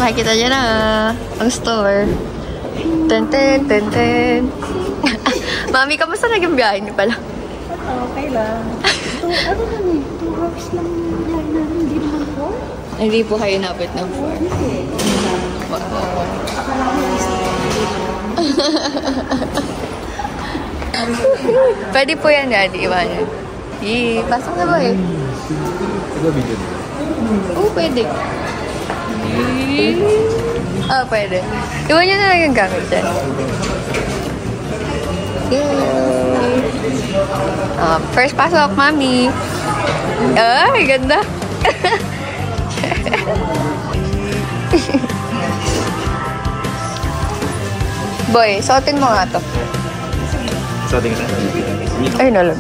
Makikita niyo na ang store. Ten. Mami, kamusta naging biyahe niyo pala? Okay lang. Ano lang eh, 2 hours lang biyahe namin, hindi naman 4. Hindi po kayo napit ng 4. Pwede po yan, Daddy. Iwanan. Pasok na ba eh? Oo, pwede. Pwede. Iwan nyo na lang yung gamit dyan. Yay! First pasok, Mami. Ay, ganda. Boy, suotin mo nga to. Suotin ka? Ay, nalam.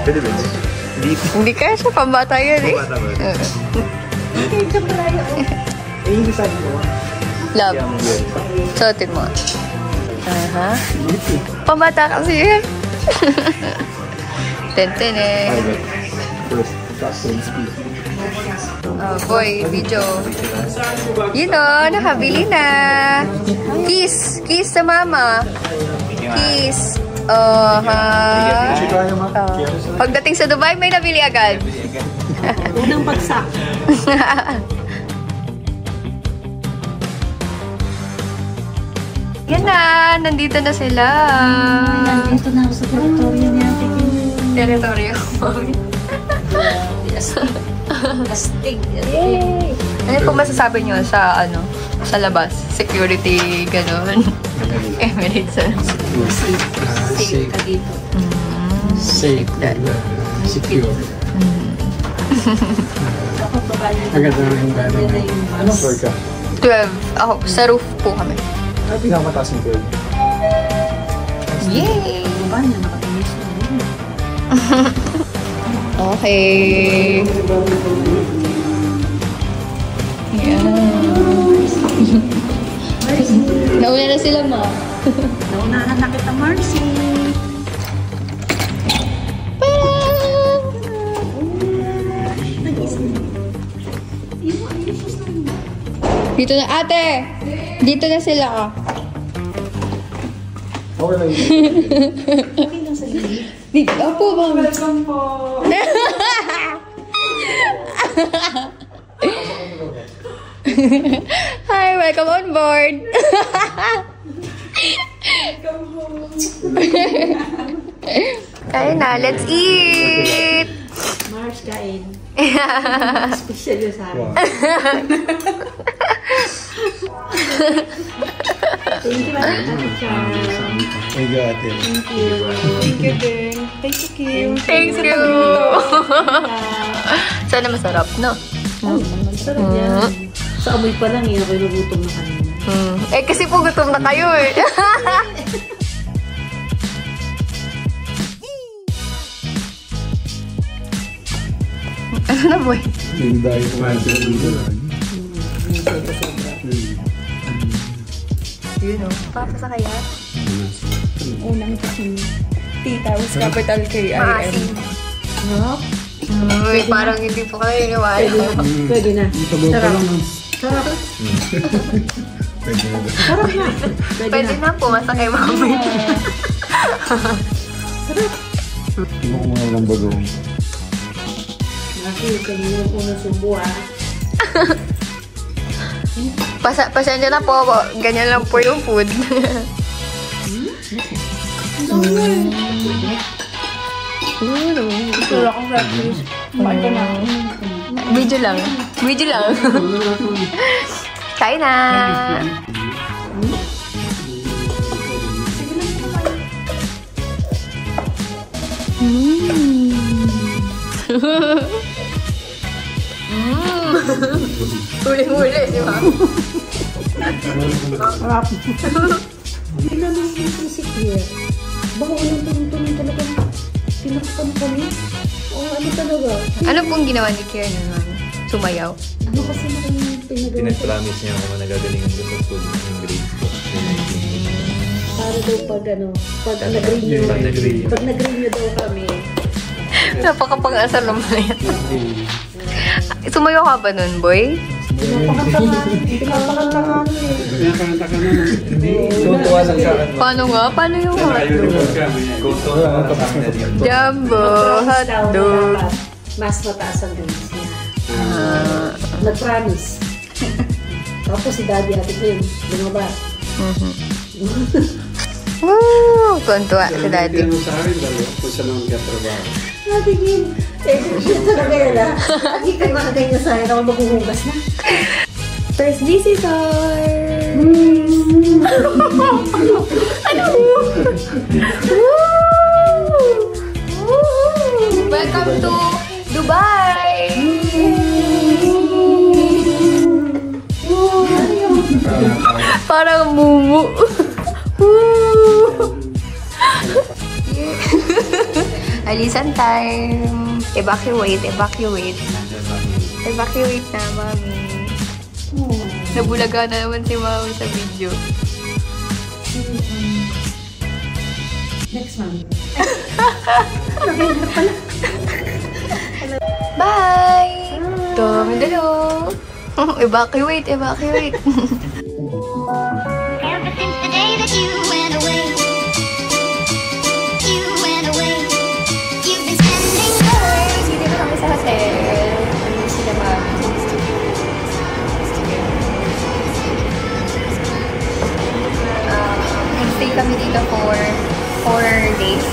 Pwede ba? Hindi kaya siya, pambata yun eh. Pambata ba? Okay, siya pala yun. Hindi sabi ko. Love. Suotin mo. Pambata kasi eh. Ten eh. Boy, video. You know, nakabili na. Kiss sa mama. Kiss. Pagdating sa Dubai, may nabili agad. Yan ang bagsak. Yan na, nandito na sila. Nandito na ako sa teritoryo niya. Teritoryo. Astig. Yay! Ano po masasabi nyo sa sa labas? Security, gano'n? Emirates. Safe ka dito. Safe. Secure. Ako babae. Agad na yung gano'n. Anong floor ka? 12. Ako, sa roof po kami. Ano pinakamataas yung 12? Yay! Babae na nakatinis na rin. Okay. Nauna na sila, ma. Naunahan na kita, Marcy. Dito na, ate! Dito na sila, ah. Okay lang yun. Okay lang sa gilid. Opo, ma'am. Welcome po. Hi, welcome on board. Kain na, let's eat. Mars, kain. Special yun sa akin. Thank you, Ate Char. Thank you, ate. Thank you. Thank you, din. Thank you, Kim. Thank you. Sana masarap, no? Masarap yan. Sa amoy pa lang, ako nagutom na kanina. Eh, kasi po gutom na kayo eh. Ano na, boy? Yung dahil kumain dito lang. You know, papasa kaya? Unang kasing Tita's capital K-I-M. maasim. No? Uy, parang hindi po kayo iniwala. Pwede na. Sarap. Sarap. Pwede na. Sarap na. Pwede na, pumasa kay mami. Sarap. Hindi ko mga walang bagong. Kasi kanina po nasubo Pasensya na po, ganyan lang po yung food. Gusto akong practice. Kumain ka na. Video lang. Video lang. Kain na! Huli-huli, di ba? Harap. Hindi namin yung secret. Baka walang tulong-tulong talaga. Pinakpan kami. O ano talaga? Ano pong ginawa ni Kieran naman? Sumayaw? Ano kasi na kami pinagawa? Pinag-promise niya ako na nagagalingan ko sa school ng grades ko. Para daw pag ano, pag nag-renew daw kami. Napakapang-asar naman na yan. Sumayaw ka ba nun, boy? Pinapakanta nga eh. Pinakanta ka naman. Tutuwa lang sa akin. Paano nga? Paano yung Jumbo hotdog. Mas mataas ang grades niya. Nag-promise. Tapos si Daddy ate ko yun, lumabas. Woo! Tuwan-tuwa si Daddy. Hindi mo sa akin, dalawa kung saan naman ka trabaho. Ate Kim, siya talaga yun ah. Lagi kayo makagay sa akin ako maghuhugas na. First visitor! Ano? Welcome to Dubai! Parang mumu. Alisan time. Evacuate, evacuate. Evacuate na, mami. Nabulaga na naman si mami sa video. Next month. Bye! Dami dalo. Evacuate, evacuate. Ever since the day that you went away, you've been spending hours. Dito na kami sa hotel. Sila mami. Nag-stay kami dito for 4 days.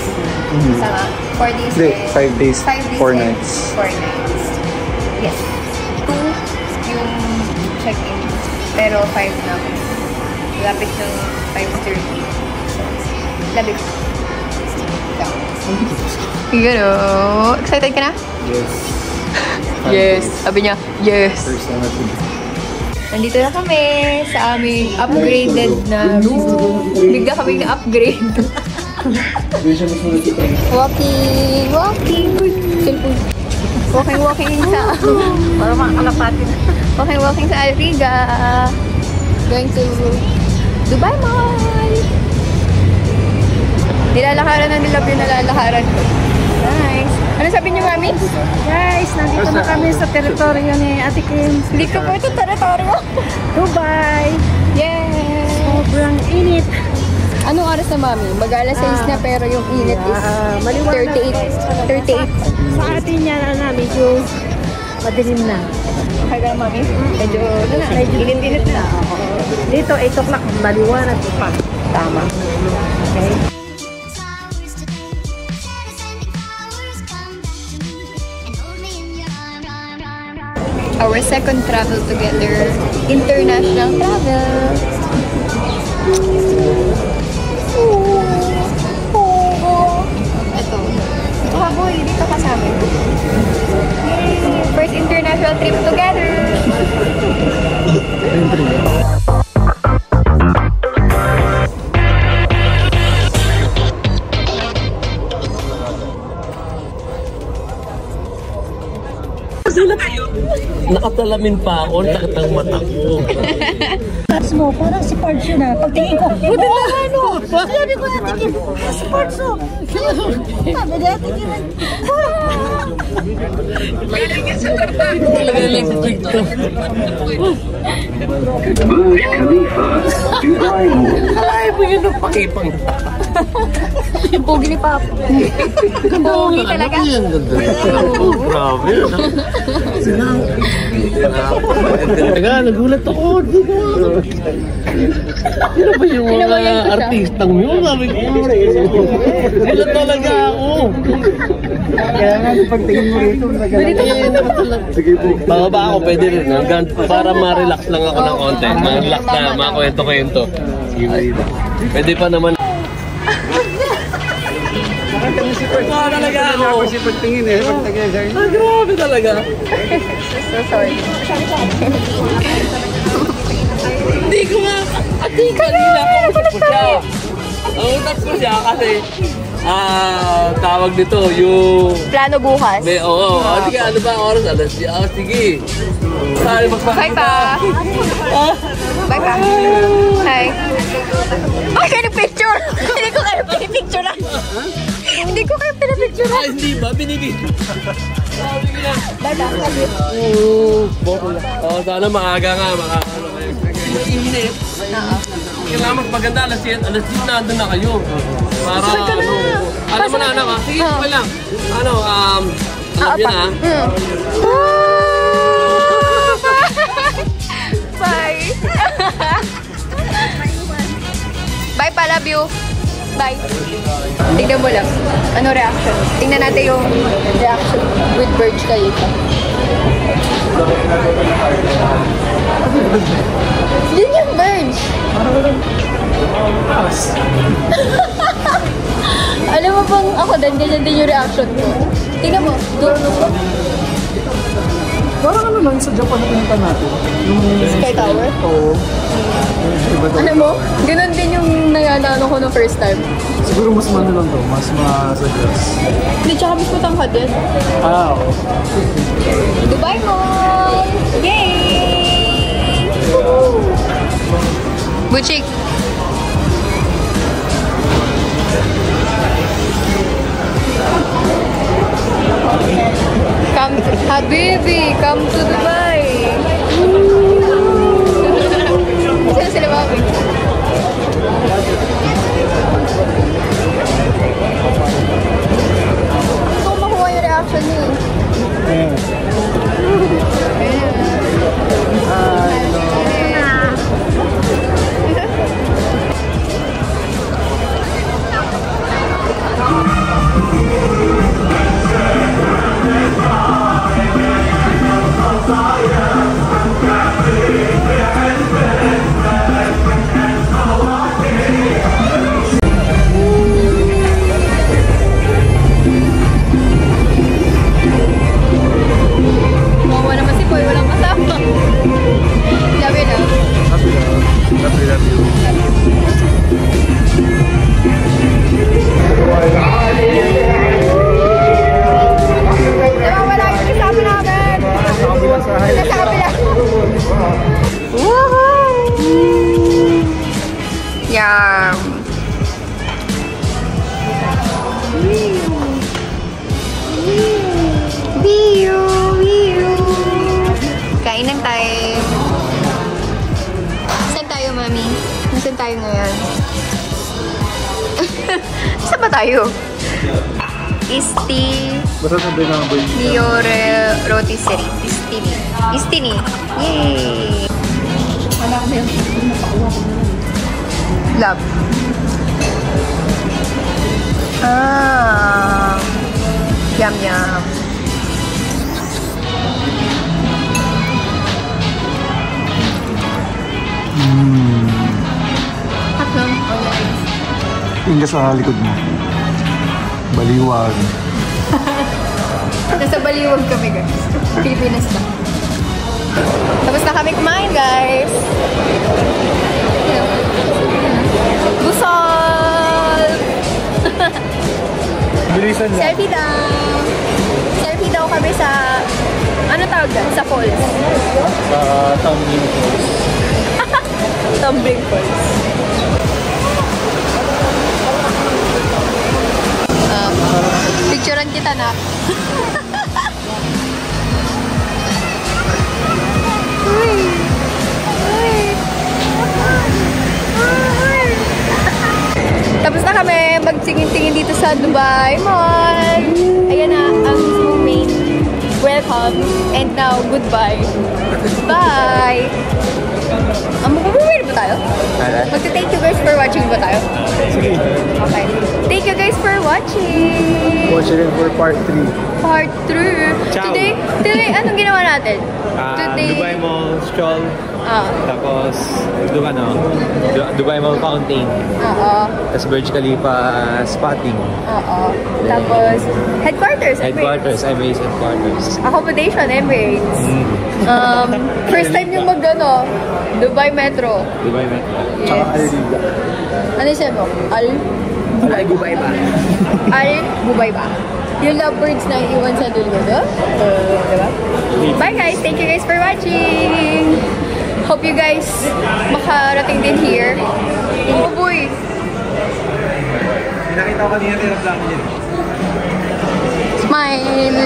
Sama. 4 days. Hindi, 5 days. 4 and nights. 4 nights. Yes. 2 yung check-in. Pero 5 na. Lapit ng 5:30. Labit. Gano. Excited ka na? Yes. Yes. Sabi niya, yes. First time natin. Nandito na kami sa aming upgraded na room. Bigla kami na-upgrade. Walking, walking. Cellphone. Walking, walking sa... Para makakalapatin. Walking, walking sa Alriga. Going to Dubai Mall. Nilalakaran na nila yung nalalakaran ko. Nice. Ano sabi niyo, mami? Guys, nandito na kami sa teritoryo ni Ate Kim. Hindi ko po ito teritoryo. Dubai. Yes. Sobrang init. Anong oras na, mami? Mag-alas 6 na pero yung init is Maliwanag. 38. Sa atin yan, medyo madilim na. Okay ka, mami? Medyo, init-init na. Dito, 8 o'clock, maliwanag pa. Tama. Okay. Flowers today. Send flowers, come back to me and hold me in your arms. Our second travel together. International travel. Ito. Ito ka, boy. Dito ka sa amin. Yay! First international trip together. Nakatalamin pa ako, nakit ang mata ko. Tapos mo, parang si Pards yun ah. Pagtingin ko, buti na ano? Sabi ko Ate Kim, si Pards oh. Sabi ni Ate Kim, Ay, mo yun ang pakipang. Yung pogi ni Papa. Pogi talaga. Ang ganda. Oh, grabe. Teka, nagulat ako. Sino ba yung mga artistang yun? Sabi ko, nagulat talaga ako. Kaya nga, pagtingin mo rito, Sige po. Bababa ako, pwede rin. Para ma-relax lang ako ng konti. Ma-relax na, makwento-kwento. Pwede pa naman. Talaga ako. kasi pagtingin eh, pagtingin sa'yo. Grabe talaga. So sorry. Hindi ko nga. Kanina kausap ko siya. Nausap ko siya kasi tawag dito yung... Plano bukas. Oo. Sige, ano ba oras? Sige. Sorry, Bye pa. Bye pa. Hi. Ay, kayo picture. Hindi ko kayo pinipicture na. Hindi ko kayo pinipicture na. Hindi ba? Binibigyan. Bye pa. Sana maaga nga. Init. Kailangan mas maganda. Alas 10 nandun na kayo. Para ano. Alam mo na anak ha? Sige, okay lang. Ano, alam niya na. Bye. Bye pa, love you. Bye. Tignan mo lang. Ano reaction? Tingnan natin yung reaction with Burj Khalifa. Yun yung Burj. Alam mo bang ako din, ganyan din yung reaction ko. Tingnan mo. Parang ano lang sa Japan na pinunta natin. Sky Tower? Oo. Ano mo? Ganun din yung nayanaano ko no first time. Siguro mas lang to, mas ma-suggest. Hindi, tsaka mas matangkad din. Oo. Dubai Mall! Yay! Buchik! Come, Habibi! Come to Dubai! Saan sila mami? Gusto ko makuha yung reaction niyo. Mawa naman si Boy, walang kasama. Love you, love. Love you. Diba wala yung kasama namin? Nasa kabila. Woohoo! Yum! Biu! Biu! Kainan tayo. Saan tayo, mami? Saan tayo ngayon? Saan ba tayo? Basta sabi na boy. Liore Rotisserie. Istini. Yay! Love. Yum yum. Tatlong. Inga sa likod mo. Baliwag. Nasa Baliwag kami, guys. Pilipinas na. Tapos na kami kumain, guys. Busol! Bilisan lang. Selfie daw. Selfie daw kami sa... Ano tawag dyan? Sa falls. Sa tumbling falls. Tumbling falls. Picturean kita na. Tapos na kami magtingin-tingin dito sa Dubai Mall. Ayan na ang mismong main. Welcome and now goodbye. Bye! Magpapawin ba tayo? Magta-thank you guys for watching ba tayo? Sige. Okay. Thank you guys for watching! Watch it for part 3. Part 3. Ciao. Today, anong ginawa natin? Dubai Mall stroll. Tapos, Dubai Mall fountain. Oo. Tapos Burj Khalifa spotting. Oo. Tapos, headquarters. Headquarters, Emirates headquarters. Accommodation, Emirates. First time yung mag-ano, Dubai Metro. Dubai Metro. Tsaka Alriga. Ano siya mo? Dubai ba? Dubai ba? Yung lovebirds na iwan sa dulo, no? Diba? Bye guys! Thank you guys for watching! Hope you guys makarating din here. Oh boy! Pinakita ko kanina tinaplang niya. Smile!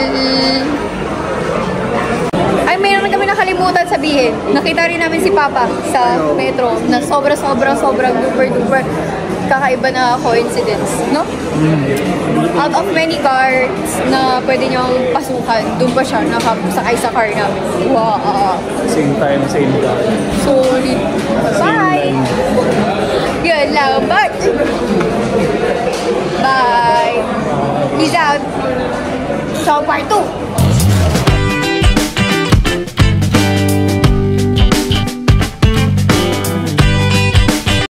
Ay, mayroon kami nakalimutan sabihin. Nakita rin namin si Papa sa metro na sobrang duper kakaiba na coincidence, no? Out of many cars na pwede niyang pasukan, doon pa siya nakasakay sa car namin. Wow! Same time, same car. Sorry. Bye! Yun lang. Bye!